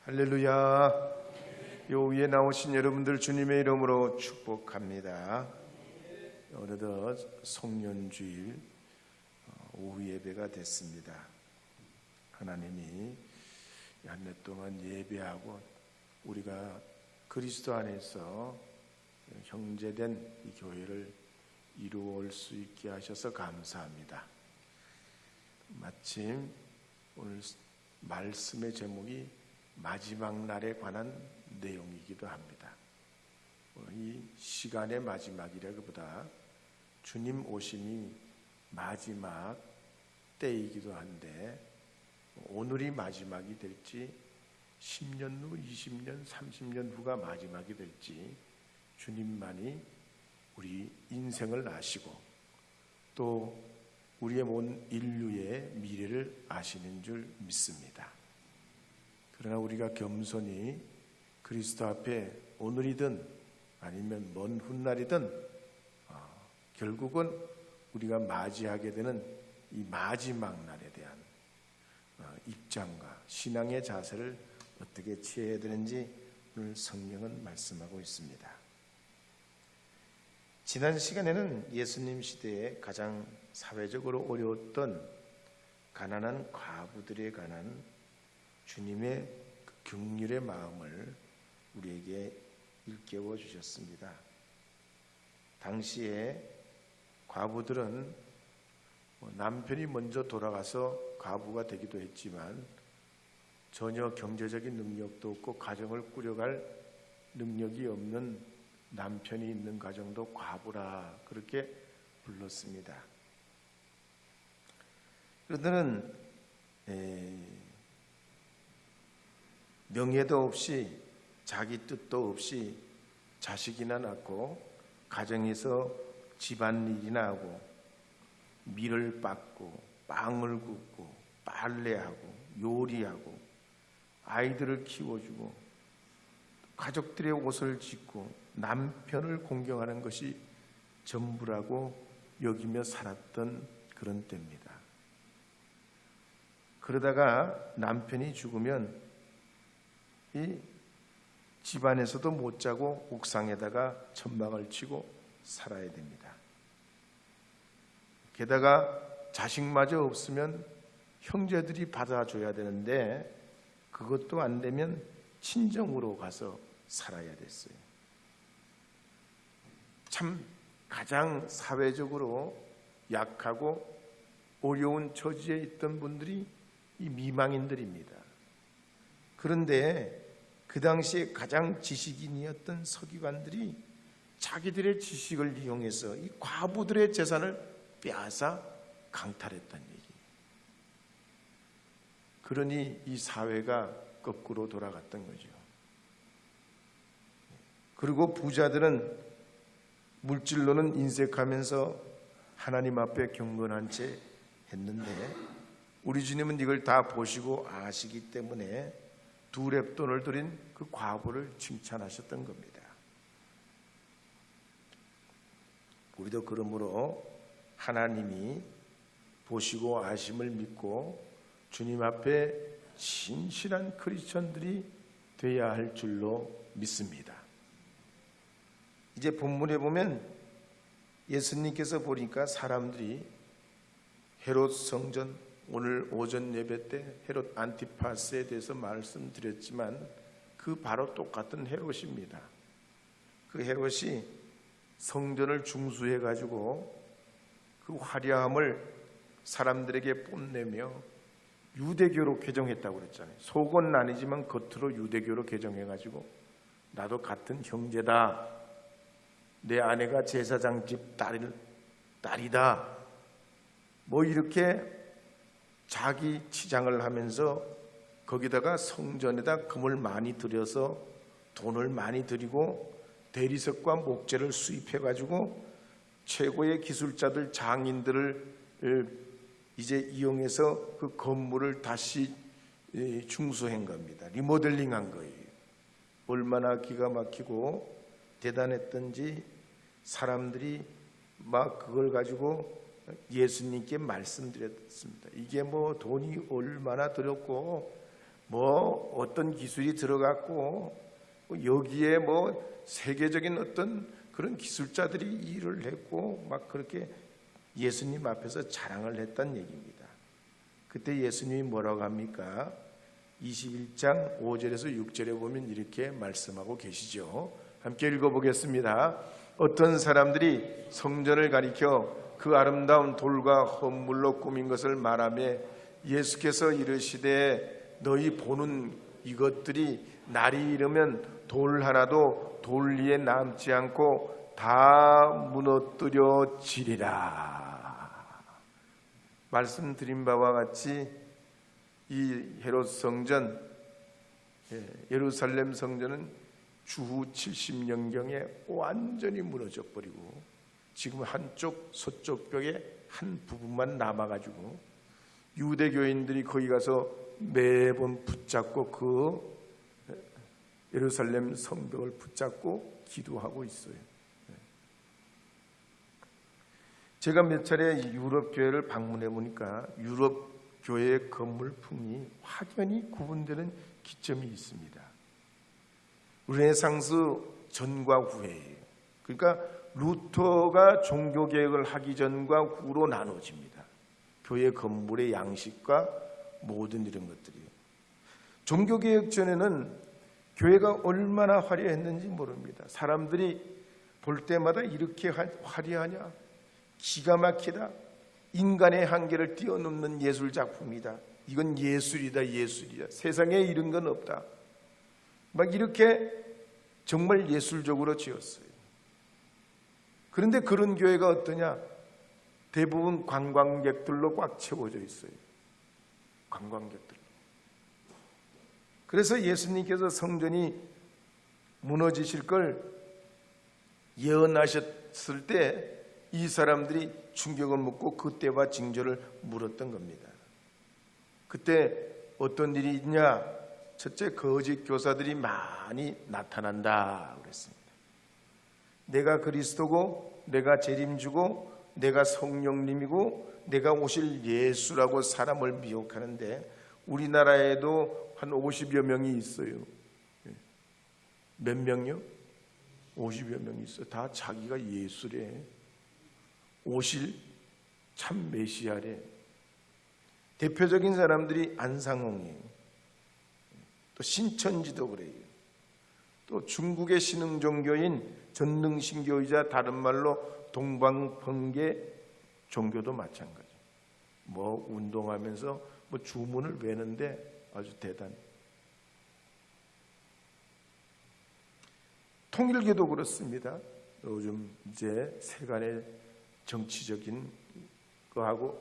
할렐루야. 요 위에 나오신 여러분들 주님의 이름으로 축복합니다. 어느덧 송년주일 오후 예배가 됐습니다. 하나님이 한 해 동안 예배하고 우리가 그리스도 안에서 형제된 이 교회를 이루어올 수 있게 하셔서 감사합니다. 마침 오늘 말씀의 제목이 마지막 날에 관한 내용이기도 합니다. 이 시간의 마지막이라기보다 주님 오심이 마지막 때이기도 한데 오늘이 마지막이 될지 10년 후, 20년, 30년 후가 마지막이 될지 주님만이 우리 인생을 아시고 또 우리의 온 인류의 미래를 아시는 줄 믿습니다. 그러나 우리가 겸손히 그리스도 앞에 오늘이든 아니면 먼 훗날이든 결국은 우리가 맞이하게 되는 이 마지막 날에 대한 입장과 신앙의 자세를 어떻게 취해야 되는지 오늘 성경은 말씀하고 있습니다. 지난 시간에는 예수님 시대에 가장 사회적으로 어려웠던 가난한 과부들에 관한 주님의 긍휼의 마음을 우리에게 일깨워 주셨습니다. 당시에 과부들은 남편이 먼저 돌아가서 과부가 되기도 했지만 전혀 경제적인 능력도 없고 가정을 꾸려갈 능력이 없는 남편이 있는 가정도 과부라 그렇게 불렀습니다. 그들은 명예도 없이 자기 뜻도 없이 자식이나 낳고 가정에서 집안일이나 하고 밀을 빻고 빵을 굽고 빨래하고 요리하고 아이들을 키워주고 가족들의 옷을 짓고 남편을 공경하는 것이 전부라고 여기며 살았던 그런 때입니다. 그러다가 남편이 죽으면 이 집안에서도 못 자고 옥상에다가 천막을 치고 살아야 됩니다. 게다가 자식마저 없으면 형제들이 받아줘야 되는데 그것도 안 되면 친정으로 가서 살아야 됐어요. 참 가장 사회적으로 약하고 어려운 처지에 있던 분들이 이 미망인들입니다. 그런데 그 당시에 가장 지식인이었던 서기관들이 자기들의 지식을 이용해서 이 과부들의 재산을 빼앗아 강탈했다는 얘기예요. 그러니 이 사회가 거꾸로 돌아갔던 거죠. 그리고 부자들은 물질로는 인색하면서 하나님 앞에 경건한 채 했는데 우리 주님은 이걸 다 보시고 아시기 때문에 두 렙돈을 드린 그 과부를 칭찬하셨던 겁니다. 우리도 그러므로 하나님이 보시고 아심을 믿고 주님 앞에 신실한 크리스천들이 되어야 할 줄로 믿습니다. 이제 본문에 보면 예수님께서 보니까 사람들이 헤롯 성전 오늘 오전 예배 때 헤롯 안티파스에 대해서 말씀드렸지만 그 바로 똑같은 헤롯입니다. 그 헤롯이 성전을 중수해 가지고 그 화려함을 사람들에게 뽐내며 유대교로 개정했다고 그랬잖아요. 속은 아니지만 겉으로 유대교로 개정해 가지고 나도 같은 형제다. 내 아내가 제사장 집 딸이다. 뭐 이렇게 자기 치장을 하면서 거기다가 성전에다 금을 많이 들여서 돈을 많이 들이고 대리석과 목재를 수입해 가지고 최고의 기술자들 장인들을 이제 이용해서 그 건물을 다시 중수한 겁니다. 리모델링한 거예요. 얼마나 기가 막히고 대단했던지 사람들이 막 그걸 가지고 예수님께 말씀드렸습니다. 이게 뭐 돈이 얼마나 들었고 뭐 어떤 기술이 들어갔고 여기에 뭐 세계적인 어떤 그런 기술자들이 일을 했고 막 그렇게 예수님 앞에서 자랑을 했단 얘기입니다. 그때 예수님이 뭐라고 합니까? 21장 5절에서 6절에 보면 이렇게 말씀하고 계시죠. 함께 읽어보겠습니다. 어떤 사람들이 성전을 가리켜 그 아름다운 돌과 헌물로 꾸민 것을 말하며 예수께서 이르시되 너희 보는 이것들이 날이 이르면 돌 하나도 돌 위에 남지 않고 다 무너뜨려지리라. 말씀드린 바와 같이 이 헤롯 성전, 예루살렘 성전은 주후 70년경에 완전히 무너져 버리고 지금 한쪽 서쪽 벽에 한 부분만 남아가지고 유대교인들이 거기 가서 매번 붙잡고 그 예루살렘 성벽을 붙잡고 기도하고 있어요. 제가 몇 차례 유럽 교회를 방문해 보니까 유럽 교회의 건물풍이 확연히 구분되는 기점이 있습니다. 르네상스 전과 후예요. 그러니까 루터가 종교개혁을 하기 전과 후로 나눠집니다. 교회 건물의 양식과 모든 이런 것들이요. 종교개혁 전에는 교회가 얼마나 화려했는지 모릅니다. 사람들이 볼 때마다 이렇게 화려하냐? 기가 막히다. 인간의 한계를 뛰어넘는 예술 작품이다. 이건 예술이다, 예술이다. 세상에 이런 건 없다. 막 이렇게 정말 예술적으로 지었어요. 그런데 그런 교회가 어떠냐? 대부분 관광객들로 꽉 채워져 있어요. 관광객들. 그래서 예수님께서 성전이 무너지실 걸 예언하셨을 때 이 사람들이 충격을 먹고 그때와 징조를 물었던 겁니다. 그때 어떤 일이 있냐? 첫째, 거짓 교사들이 많이 나타난다 그랬습니다. 내가 그리스도고 내가 재림주고 내가 성령님이고 내가 오실 예수라고 사람을 미혹하는데 우리나라에도 한 50여 명이 있어요. 몇 명요? 50여 명이 있어요. 다 자기가 예수래. 오실 참 메시아래. 대표적인 사람들이 안상홍이에요. 또 신천지도 그래요. 또 중국의 신흥 종교인 전능신교이자 다른 말로 동방번개 종교도 마찬가지. 뭐 운동하면서 뭐 주문을 외는데 아주 대단해. 통일교도 그렇습니다. 요즘 이제 세간의 정치적인 거하고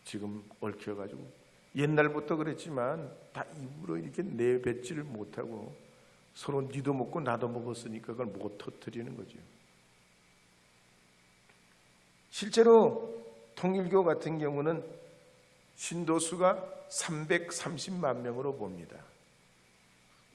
지금 얽혀가지고 옛날부터 그랬지만 다 입으로 이렇게 내뱉지를 못하고 서로 니도 먹고 나도 먹었으니까 그걸 못 터뜨리는 거죠. 실제로 통일교 같은 경우는 신도수가 330만 명으로 봅니다.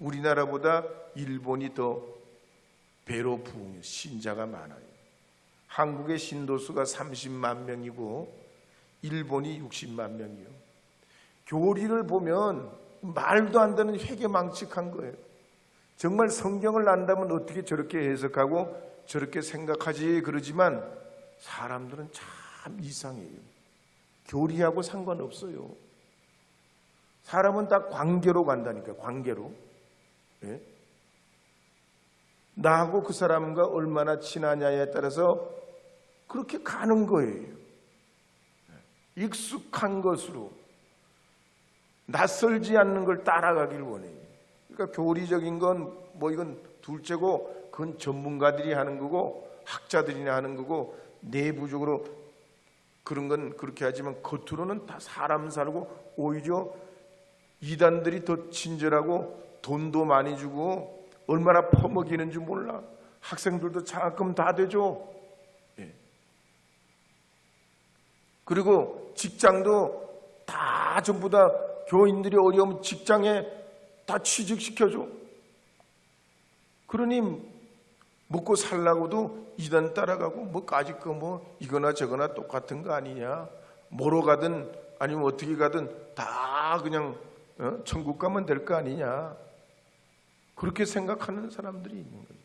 우리나라보다 일본이 더 배로 부흥해요. 신자가 많아요. 한국의 신도수가 30만 명이고 일본이 60만 명이요. 교리를 보면 말도 안 되는 회개망측한 거예요. 정말 성경을 안다면 어떻게 저렇게 해석하고 저렇게 생각하지 그러지만 사람들은 참 이상해요. 교리하고 상관없어요. 사람은 다 관계로 간다니까. 관계로. 예? 나하고 그 사람과 얼마나 친하냐에 따라서 그렇게 가는 거예요. 익숙한 것으로 낯설지 않는 걸 따라가길 원해요. 그러니까 교리적인 건 뭐 이건 둘째고 그건 전문가들이 하는 거고 학자들이나 하는 거고 내부적으로 그런 건 그렇게 하지만 겉으로는 다 사람 살고 오히려 이단들이 더 친절하고 돈도 많이 주고 얼마나 퍼먹이는지 몰라. 학생들도 장학금 다 되죠. 예. 그리고 직장도 다 전부 다 교인들이 어려우면 직장에 다 취직시켜줘. 그러니 먹고 살라고도 이단 따라가고 뭐 까짓 거 뭐 이거나 저거나 똑같은 거 아니냐. 뭐로 가든 아니면 어떻게 가든 다 그냥 천국 가면 될 거 아니냐, 그렇게 생각하는 사람들이 있는 거예요.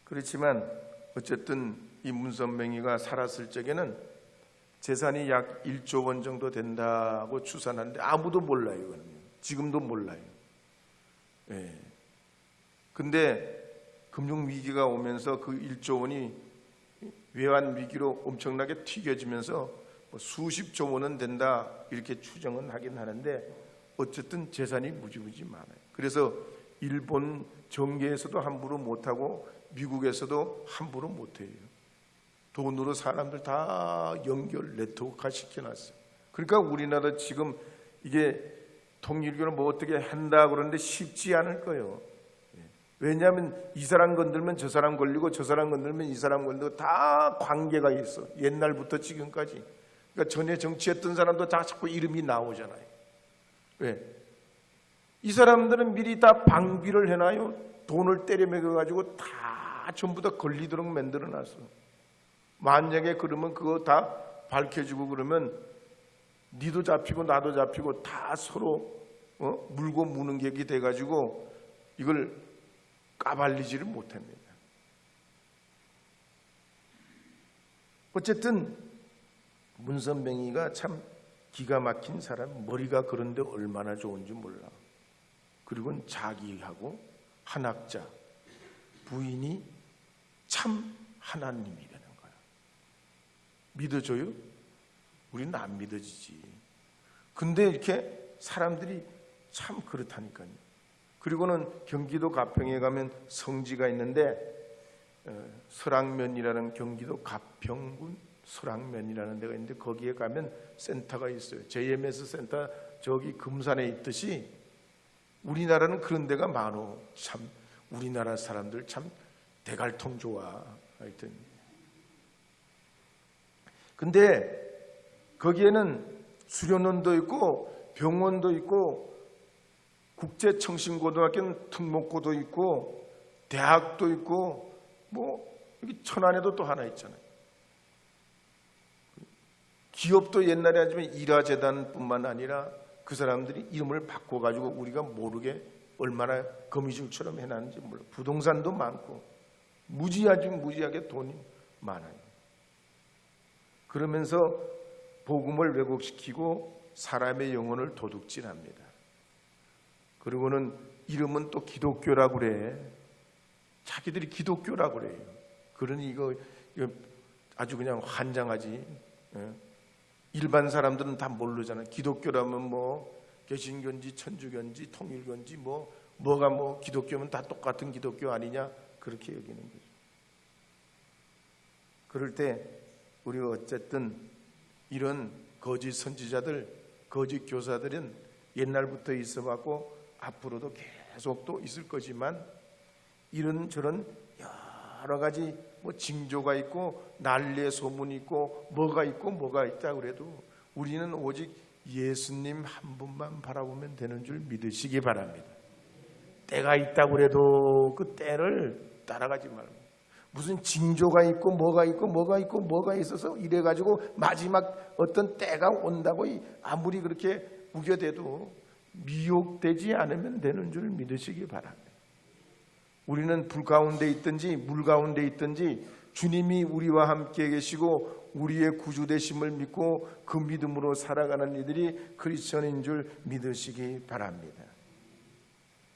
그렇지만 어쨌든 이 문선명이가 살았을 적에는 재산이 약 1조 원 정도 된다고 추산하는데 아무도 몰라요. 지금도 몰라요. 예. 근데 금융위기가 오면서 그 1조 원이 외환 위기로 엄청나게 튀겨지면서 수십조 원은 된다 이렇게 추정은 하긴 하는데 어쨌든 재산이 무지무지 많아요. 그래서 일본 정계에서도 함부로 못하고 미국에서도 함부로 못해요. 돈으로 사람들 다 연결 네트워크화 시켜놨어요. 그러니까 우리나라 지금 이게 통일교를 뭐 어떻게 한다 그러는데 쉽지 않을 거예요. 왜냐하면 이 사람 건들면 저 사람 걸리고 저 사람 건들면 이 사람 걸리고 다 관계가 있어. 옛날부터 지금까지. 그러니까 전에 정치했던 사람도 다 자꾸 이름이 나오잖아요. 왜? 이 사람들은 미리 다 방비를 해놔요. 돈을 때려 매겨가지고 다 전부 다 걸리도록 만들어놨어. 만약에 그러면 그거 다 밝혀지고 그러면 니도 잡히고 나도 잡히고 다 서로 물고 무는 객이 돼가지고 이걸 까발리지를 못합니다. 어쨌든 문선명이가 참 기가 막힌 사람, 머리가 그런데 얼마나 좋은지 몰라. 그리고는 자기하고 한학자 부인이 참 하나님이라는 거야. 믿어줘요? 우리는 안 믿어지지. 근데 이렇게 사람들이 참 그렇다니까요. 그리고는 경기도 가평에 가면 성지가 있는데 설악면이라는 경기도 가평군 설악면이라는 데가 있는데 거기에 가면 센터가 있어요. JMS 센터 저기 금산에 있듯이 우리나라는 그런 데가 많어. 참 우리나라 사람들 참 대갈통 좋아. 하여튼 근데 거기에는 수련원도 있고 병원도 있고 국제청신고등학교는 특목고도 있고 대학도 있고 뭐 여기 천안에도 또 하나 있잖아요. 기업도 옛날에 하지만 일화재단뿐만 아니라 그 사람들이 이름을 바꿔가지고 우리가 모르게 얼마나 거미줄처럼 해놨는지 몰라. 부동산도 많고 무지하게 돈이 많아요. 그러면서 복음을 왜곡시키고 사람의 영혼을 도둑질합니다. 그리고는 이름은 또 기독교라고 그래. 자기들이 기독교라고 그래요. 그러니 이거 아주 그냥 환장하지. 일반 사람들은 다 모르잖아요. 기독교라면 뭐 개신교인지 천주교인지 통일교인지 뭐가 뭐 기독교면 다 똑같은 기독교 아니냐 그렇게 여기는 거죠. 그럴 때 우리가 어쨌든 이런 거짓 선지자들, 거짓 교사들은 옛날부터 있어왔고 앞으로도 계속 또 있을 거지만 이런저런 여러 가지 뭐 징조가 있고 난리의 소문이 있고 뭐가 있다 그래도 우리는 오직 예수님 한 분만 바라보면 되는 줄 믿으시기 바랍니다. 때가 있다고 그래도 그 때를 따라가지 말고 무슨 징조가 있고 뭐가 있어서 이래가지고 마지막 어떤 때가 온다고 아무리 그렇게 우겨대도 미혹되지 않으면 되는 줄 믿으시기 바랍니다. 우리는 불 가운데 있든지 물 가운데 있든지 주님이 우리와 함께 계시고 우리의 구주 되심을 믿고 그 믿음으로 살아가는 이들이 크리스천인 줄 믿으시기 바랍니다.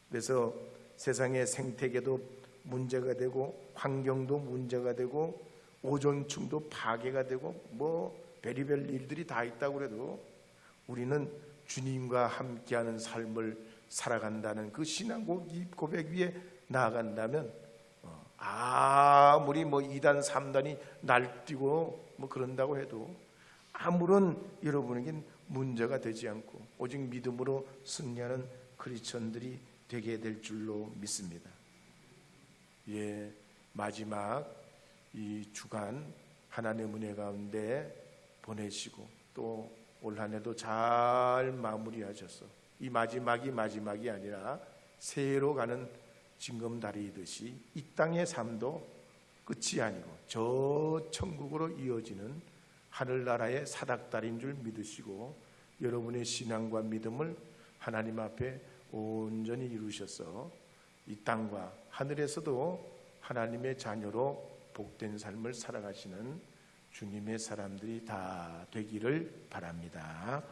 그래서 세상의 생태계도 문제가 되고 환경도 문제가 되고 오존층도 파괴가 되고 뭐 별의별 일들이 다 있다고 해도 우리는 주님과 함께하는 삶을 살아간다는 그 신앙 고백 위에 나아간다면 아무리 뭐 2단 3단이 날뛰고 뭐 그런다고 해도 아무런 여러분에겐 문제가 되지 않고 오직 믿음으로 승리하는 크리스천들이 되게 될 줄로 믿습니다. 예, 마지막 이 주간 하나님의 은혜 가운데 보내시고 또 올 한 해도 잘 마무리하셔서 이 마지막이 아니라 새해로 가는 징검다리이듯이 이 땅의 삶도 끝이 아니고 저 천국으로 이어지는 하늘나라의 사닥다리인 줄 믿으시고 여러분의 신앙과 믿음을 하나님 앞에 온전히 이루셔서 이 땅과 하늘에서도 하나님의 자녀로 복된 삶을 살아가시는 주님의 사람들이 다 되기를 바랍니다.